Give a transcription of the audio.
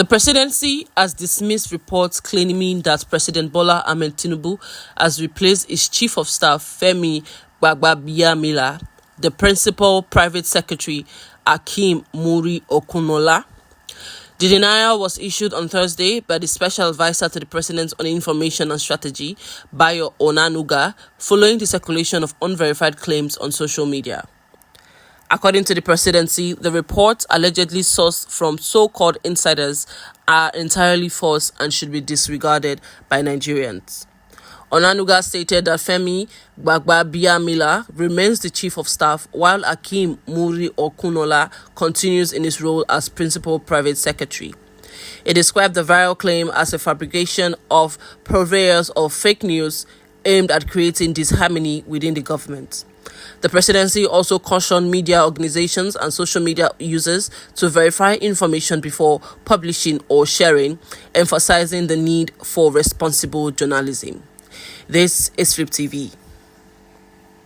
presidency has dismissed reports claiming that President Bola Tinubu has replaced his chief of staff, Femi Gbajabiamila, the principal private secretary, Hakeem Muri-Okunola. The denial was issued on Thursday by the special advisor to the president on information and strategy, Bayo Onanuga, following the circulation of unverified claims on social media. According to the presidency, the reports allegedly sourced from so-called insiders are entirely false and should be disregarded by Nigerians. Onanuga stated that Femi Gbajabiamila remains the chief of staff while Hakeem Muri-Okunola continues in his role as principal private secretary. He described the viral claim as a fabrication of purveyors of fake news aimed at creating disharmony within the government. The presidency also cautioned media organizations and social media users to verify information before publishing or sharing, emphasizing the need for responsible journalism. This is Flip TV.